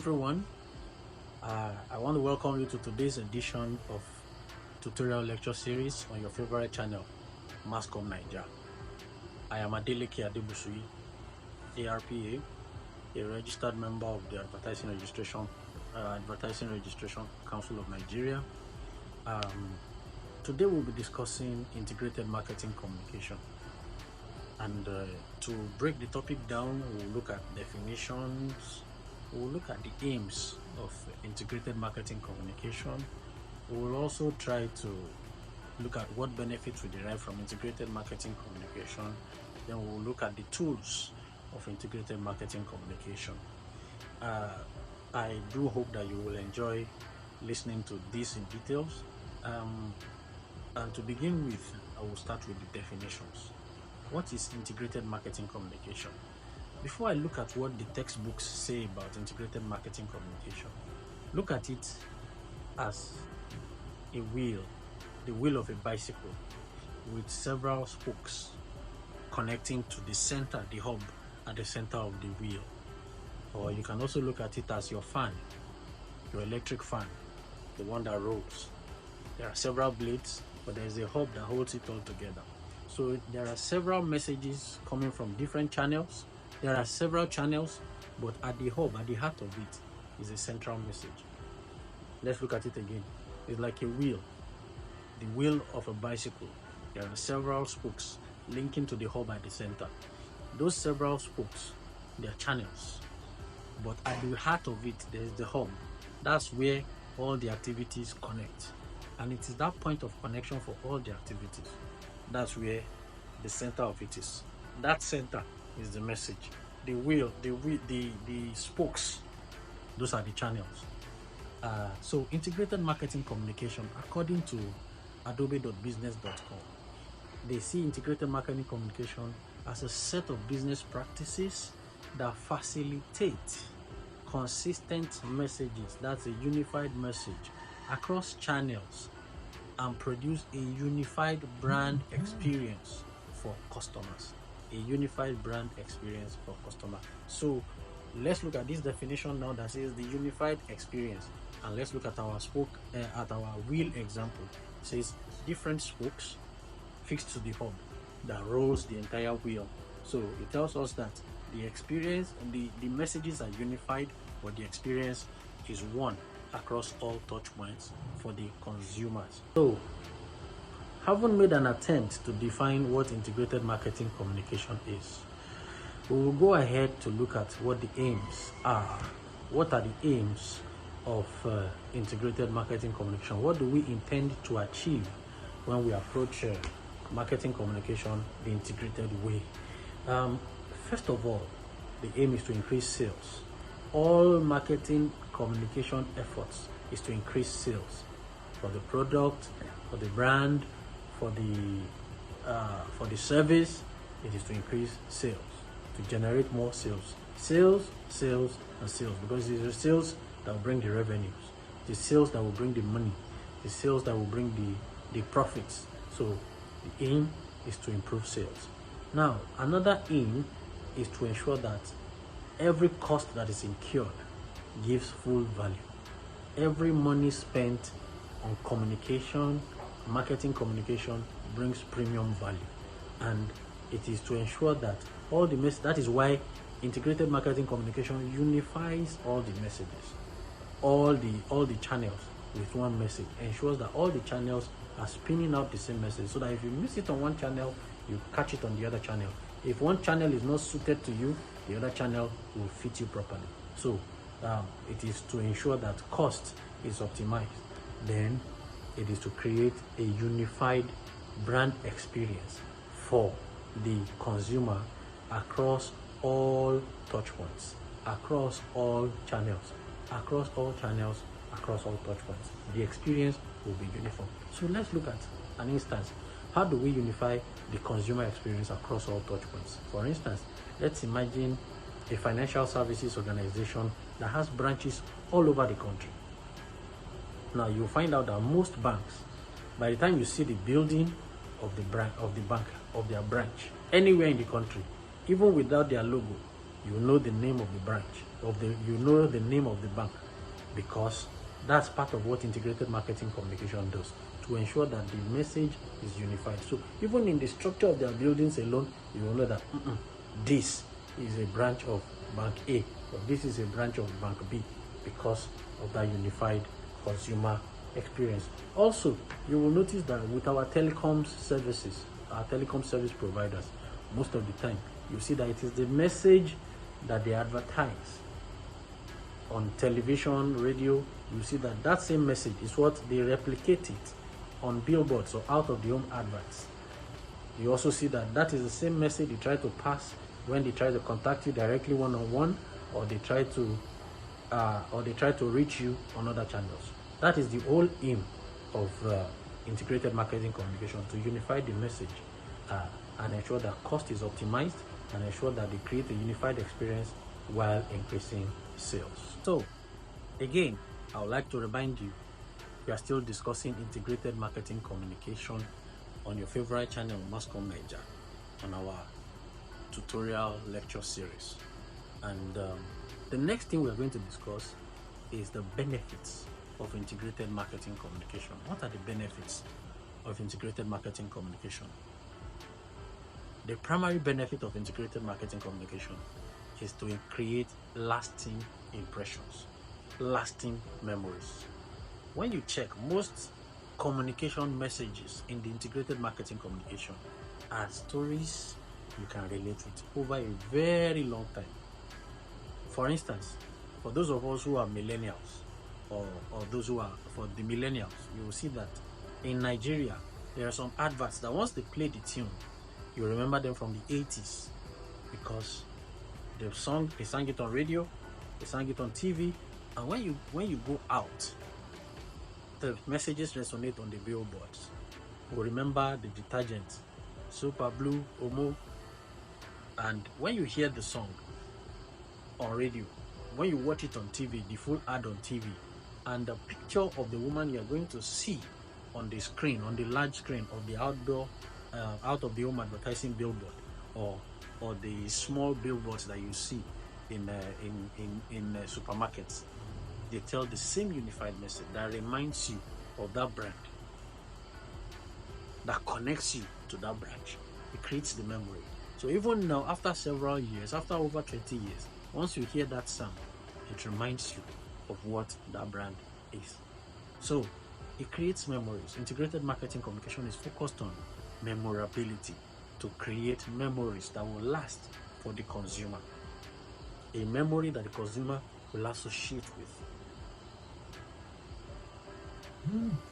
everyone. I want to welcome you to today's edition of tutorial lecture series on your favorite channel, Comm Naija. I am Adeleke Adebusuyi, ARPA, a registered member of the Advertising Registration Council of Nigeria. Today we'll be discussing integrated marketing communication. And to break the topic down, we'll look at definitions, we'll look at the aims of integrated marketing communication. We'll also try to look at what benefits we derive from integrated marketing communication. Then we'll look at the tools of integrated marketing communication. I do hope that you will enjoy listening to this in details. And to begin with, I will start with the definitions. What is integrated marketing communication? Before I look at what the textbooks say about integrated marketing communication, look at it as a wheel, the wheel of a bicycle with several spokes connecting to the center, the hub at the center of the wheel. Or you can also look at it as your fan, your electric fan, the one that rolls. There are several blades, but there is a hub that holds it all together. So there are several messages coming from different channels. There are several channels, but at the hub, at the heart of it, is a central message. Let's look at it again. It's like a wheel, the wheel of a bicycle. There are several spokes linking to the hub at the center. Those several spokes, they are channels, but at the heart of it, there is the hub. That's where all the activities connect. And it is that point of connection for all the activities. That's where the center of it is. That center is the message. The wheel, the spokes, those are the channels. So integrated marketing communication, according to adobe.business.com, they see integrated marketing communication as a set of business practices that facilitate consistent messages, that's a unified message, across channels and produce a unified brand experience for customers. A unified brand experience for customers. So let's look at this definition now that says the unified experience, and let's look at our wheel example. It says different spokes fixed to the hub that rolls the entire wheel. So it tells us that the experience, the messages are unified, but the experience is one across all touch points for the consumers. So, having made an attempt to define what integrated marketing communication is, we will go ahead to look at what the aims are. What are the aims of integrated marketing communication? What do we intend to achieve when we approach marketing communication the integrated way? First of all, the aim is to increase sales. All marketing communication efforts is to increase sales for the product, for the brand, for the service. It is to increase sales, to generate more sales. Sales, sales, and sales, because it is the sales that will bring the revenues, the sales that will bring the money, the sales that will bring the profits. So the aim is to improve sales. Now, another aim is to ensure that every cost that is incurred gives full value. Every money spent on communication, marketing communication, brings premium value. And it is to ensure that all the that is why integrated marketing communication unifies all the messages, all the channels with one message, ensures that all the channels are spinning out the same message, so that if you miss it on one channel, you catch it on the other channel. If one channel is not suited to you, the other channel will fit you properly. So it is to ensure that cost is optimized. Then it is to create a unified brand experience for the consumer across all touch points, across all channels, across all touch points. The experience will be uniform. So let's look at an instance. How do we unify the consumer experience across all touch points? For instance, let's imagine a financial services organization that has branches all over the country. Now you'll find out that most banks, by the time you see the building of the their branch anywhere in the country, even without their logo, you know the name of the branch. of the, you know the name of the bank, because that's part of what integrated marketing communication does, to ensure that the message is unified. So even in the structure of their buildings alone, you will know that this is a branch of bank A, or this is a branch of bank B, because of that unified consumer experience. Also, you will notice that with our telecom services, our telecom service providers, most of the time you see that it is the message that they advertise on television, radio. You see that that same message is what they replicate it on billboards or out of the home adverts. You also see that that is the same message they try to pass when they try to contact you directly one-on-one, or they try to reach you on other channels. That is the whole aim of integrated marketing communication, to unify the message and ensure that cost is optimized, and ensure that they create a unified experience while increasing sales. So again, I would like to remind you, we are still discussing integrated marketing communication on your favorite channel, Comm Naija, on our tutorial lecture series. And the next thing we are going to discuss is the benefits of integrated marketing communication. What are the benefits of integrated marketing communication? The primary benefit of integrated marketing communication is to create lasting impressions, lasting memories. When you check, most communication messages in the integrated marketing communication are stories you can relate with over a very long time. For instance, for those of us who are millennials, or those who are for the millennials, you will see that in Nigeria there are some adverts that once they play the tune, you remember them from the 80s, because they sang it on radio, they sang it on TV, and when you go out, the messages resonate on the billboards. You remember the detergent, Super Blue, Omo, and when you hear the song on radio, when you watch it on TV, the full ad on TV, and the picture of the woman you are going to see on the screen, on the large screen of the outdoor, out of the home advertising billboard, or the small billboards that you see in supermarkets, they tell the same unified message that reminds you of that brand, that connects you to that branch. It creates the memory. So even now, after several years, after over 20 years, once you hear that sound, it reminds you of what that brand is. So it creates memories. Integrated marketing communication is focused on memorability, to create memories that will last for the consumer, a memory that the consumer will associate with.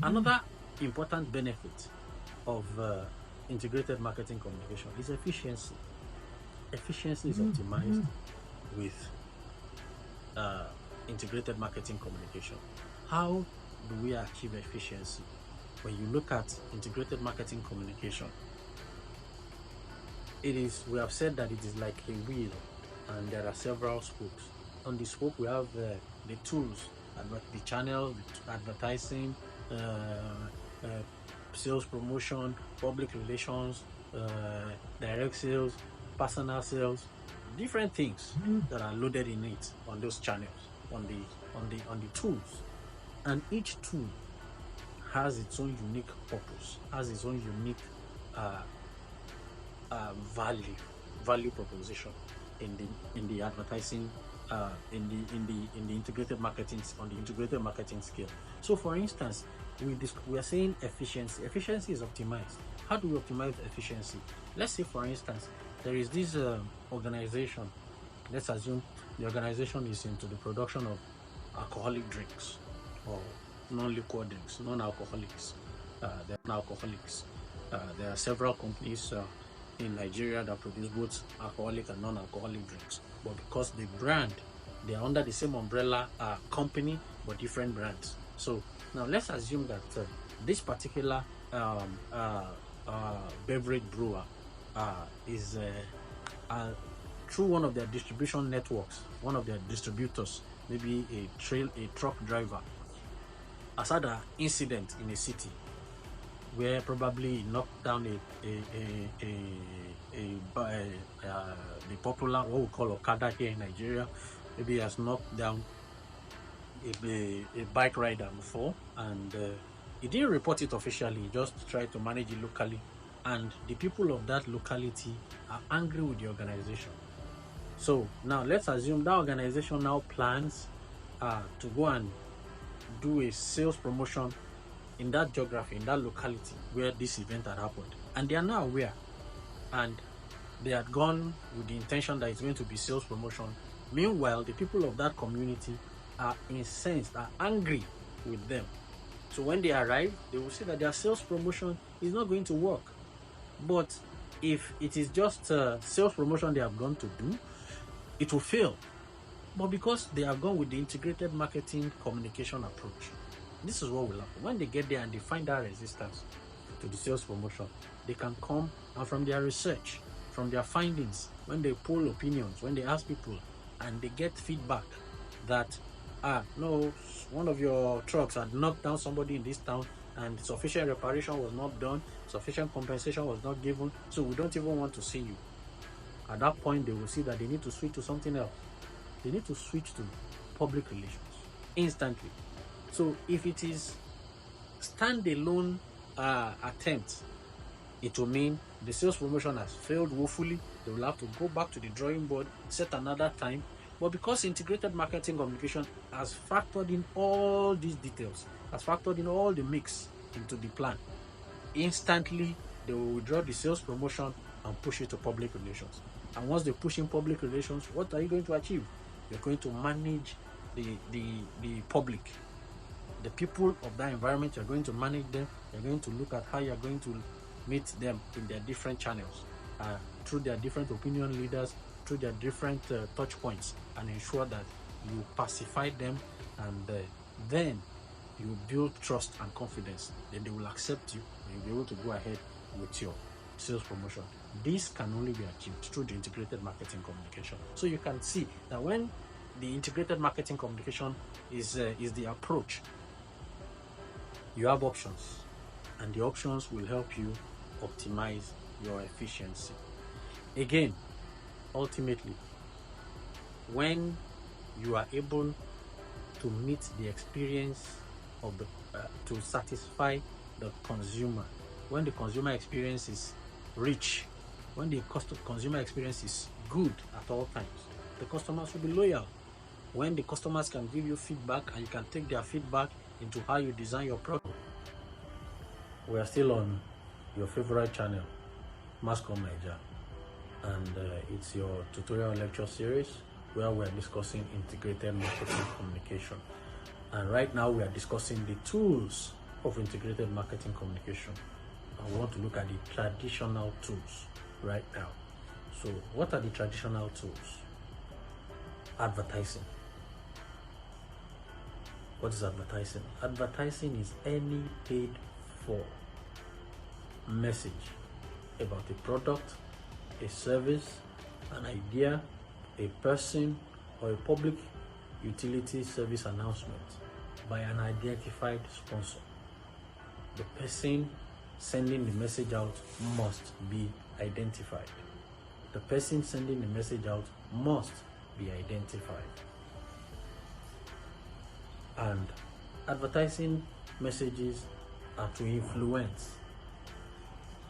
Another important benefit of integrated marketing communication is efficiency. Efficiency is optimized with integrated marketing communication. How do we achieve efficiency? When you look at integrated marketing communication, we have said that it is like a wheel, and there are several spokes. On the spoke, we have the tools, the channel, the advertising, sales promotion, public relations, direct sales, personal sales, different things that are loaded in it on those channels, on the tools. And each tool has its own unique purpose, has its own unique value proposition in the advertising, in the integrated marketing, on the integrated marketing scale. So for instance, we are saying efficiency. Efficiency is optimized. How do we optimize efficiency? Let's say, for instance, there is this organization. Let's assume the organization is into the production of alcoholic drinks, or non-liquid drinks, non-alcoholics. They're non-alcoholics. There are several companies in Nigeria that produce both alcoholic and non-alcoholic drinks. But because the brand, they are under the same umbrella company, but different brands. So now let's assume that this particular beverage brewer is through one of their distribution networks, one of their distributors, maybe a truck driver, has had an incident in a city where probably knocked down the popular, what we call Okada here in Nigeria, maybe he has knocked down a bike rider before, and he didn't report it officially. He just tried to manage it locally, and the people of that locality are angry with the organization. So now let's assume that organization now plans to go and do a sales promotion in that geography, in that locality where this event had happened, and they are now aware, and they had gone with the intention that it's going to be sales promotion. Meanwhile, the people of that community are incensed, are angry with them. So when they arrive, they will see that their sales promotion is not going to work. But if it is just sales promotion they have gone to do, it will fail. But because they have gone with the integrated marketing communication approach, this is what will happen. When they get there and they find that resistance to the sales promotion, they can come and from their research, from their findings, when they poll opinions, when they ask people and they get feedback that, no, one of your trucks had knocked down somebody in this town and sufficient reparation was not done, sufficient compensation was not given, so we don't even want to see you. At that point, they will see that they need to switch to something else. They need to switch to public relations instantly. So if it is standalone attempt, it will mean the sales promotion has failed woefully. They will have to go back to the drawing board, set another time. But because integrated marketing communication has factored in all these details, has factored in all the mix into the plan, instantly they will withdraw the sales promotion and push it to public relations. And once they push in public relations, what are you going to achieve? You're going to manage the public, the people of that environment. You're going to manage them. You're going to look at how you're going to meet them in their different channels, through their different opinion leaders, through their different touch points, and ensure that you pacify them, and then you build trust and confidence. Then they will accept you, and you'll be able to go ahead with your sales promotion. This can only be achieved through the integrated marketing communication. So you can see that when the integrated marketing communication is the approach, you have options, and the options will help you optimize your efficiency. Again, ultimately, when you are able to meet the experience of the to satisfy the consumer, when the consumer experience is rich, when the consumer experience is good at all times, the customers will be loyal. When the customers can give you feedback and you can take their feedback into how you design your product. We are still on your favorite channel, Comm Naija, and it's your tutorial lecture series where we are discussing integrated marketing communication. And right now we are discussing the tools of integrated marketing communication. I want to look at the traditional tools right now. So what are the traditional tools? Advertising. What is advertising? Advertising is any paid for message about a product, a service, an idea, a person, or a public utility service announcement by an identified sponsor. The person sending the message out must be identified. The person sending the message out must be identified. And advertising messages are to influence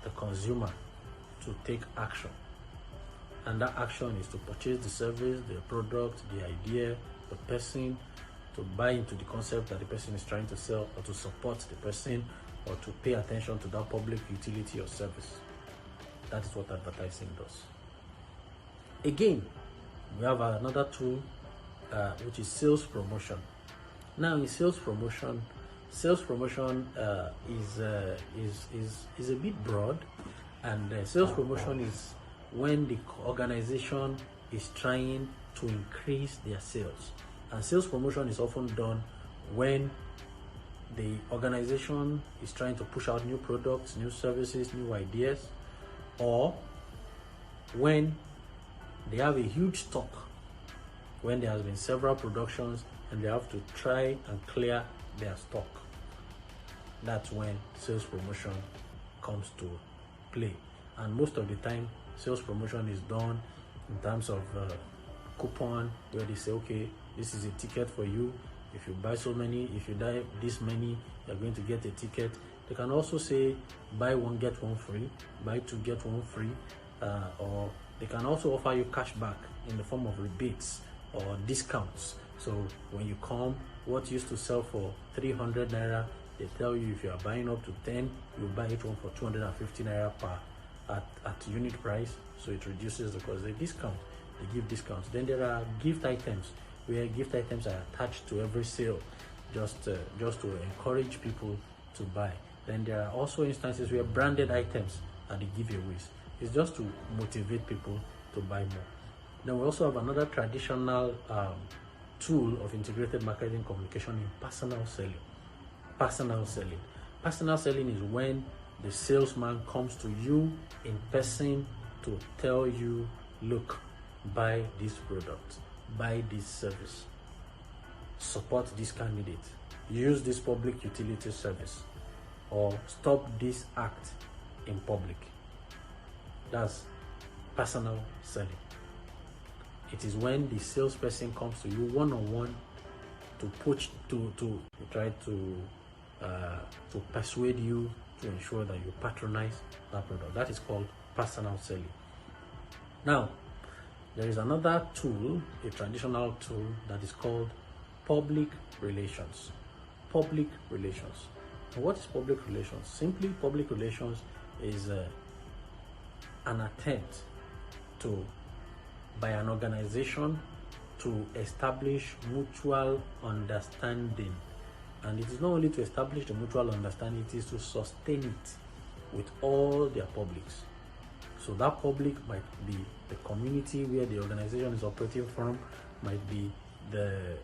the consumer to take action. And that action is to purchase the service, the product, the idea, the person, to buy into the concept that the person is trying to sell, or to support the person, or to pay attention to that public utility or service. That is what advertising does. Again, we have another tool, which is sales promotion. Now, in sales promotion is a bit broad, and sales promotion is when the organization is trying to increase their sales. And sales promotion is often done when the organization is trying to push out new products, new services, new ideas, or when they have a huge stock, when there has been several productions and they have to try and clear their stock. That's when sales promotion comes to play. And most of the time, sales promotion is done in terms of coupon where they say, okay, this is a ticket for you. If you buy so many, if you buy this many, you're going to get a ticket. They can also say buy one get one free, buy two get one free, or they can also offer you cash back in the form of rebates or discounts. So when you come, what used to sell for 300 naira, they tell you if you are buying up to 10, you buy each one for 250 naira at unit price. So it reduces the cost. They discount, they give discounts. Then there are gift items, where gift items are attached to every sale, just to encourage people to buy. Then there are also instances where branded items are the giveaways. It's just to motivate people to buy more. Then we also have another traditional tool of integrated marketing communication in personal selling. Personal selling. Personal selling is when the salesman comes to you in person to tell you, look, buy this product, buy this service, support this candidate, use this public utility service, or stop this act in public. That's personal selling. It is when the salesperson comes to you one-on-one to try to persuade you to ensure that you patronize that product. That is called personal selling. Now, there is another tool, a traditional tool, that is called public relations. Public relations. And what is public relations? Simply, public relations is an attempt by an organization to establish mutual understanding. And it is not only to establish the mutual understanding, it is to sustain it with all their publics. So that public might be the community where the organization is operating from, might be the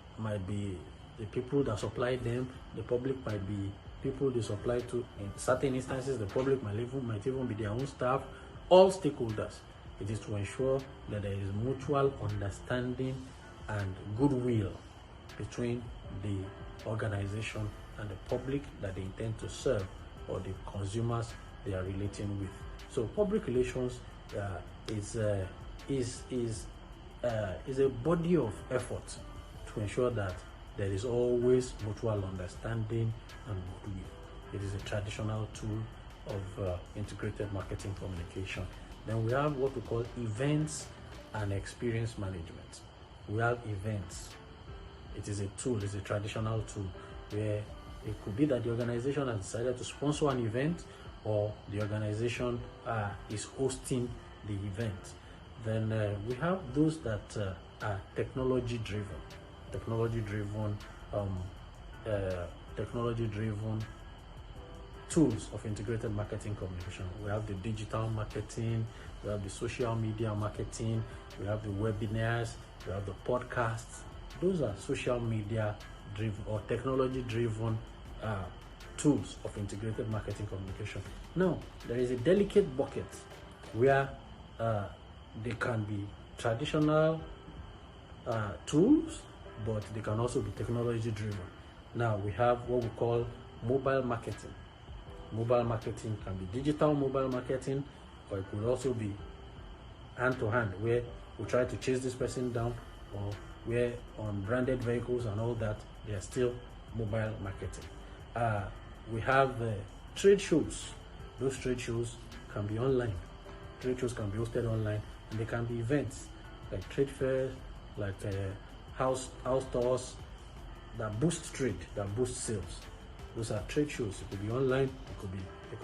people that supply them, the public might be people they supply to. In certain instances, the public might even be their own staff, all stakeholders. It is to ensure that there is mutual understanding and goodwill between the organization and the public that they intend to serve, or the consumers they are relating with. So public relations is a body of effort to ensure that there is always mutual understanding and goodwill. It is a traditional tool of integrated marketing communication. Then we have what we call events and experience management. We have events. It is a tool, it's a traditional tool where it could be that the organization has decided to sponsor an event, or the organization is hosting the event. Then we have those that are technology-driven tools of integrated marketing communication. We have the digital marketing, we have the social media marketing, we have the webinars, we have the podcasts. Those are social media driven or technology driven tools of integrated marketing communication. Now, there is a delicate bucket where they can be traditional tools, but they can also be technology driven. Now, we have what we call mobile marketing. Mobile marketing can be digital mobile marketing, or it could also be hand to hand, where we try to chase this person down, or where on branded vehicles and all that, they are still mobile marketing. We have trade shows. Those trade shows can be online. Trade shows can be hosted online, and they can be events like trade fairs, like house tours that boost trade, that boost sales. Those are trade shows. It could be online, it could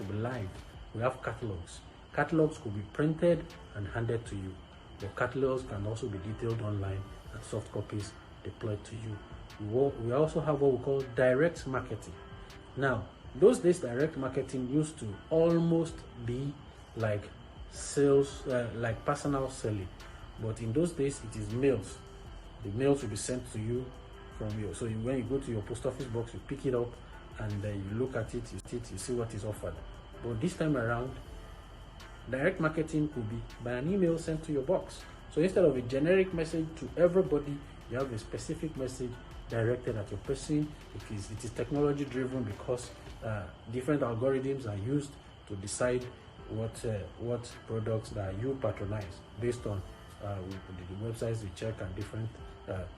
be live. We have catalogs. Catalogs could be printed and handed to you. But catalogs can also be detailed online and soft copies deployed to you. We also have what we call direct marketing. Now, those days, direct marketing used to almost be like sales, like personal selling. But in those days, it is mails. The mails will be sent to you from you. So when you go to your post office box, you pick it up, and you look at it, you see what is offered. But this time around, direct marketing could be by an email sent to your box. So instead of a generic message to everybody, you have a specific message directed at your person. It is technology driven because different algorithms are used to decide what products that you patronize based on the websites we check and different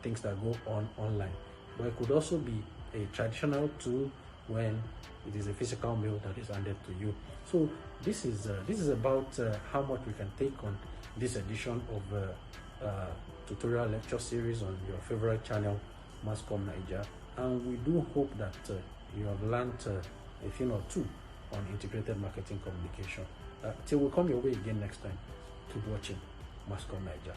things that go on online. But it could also be a traditional tool when it is a physical mail that is handed to you. So this is about how much we can take on this edition of tutorial lecture series on your favorite channel, Comm Naija, and we do hope that you have learned a thing or two on integrated marketing communication. Till we come your way again next time, keep watching Comm Naija.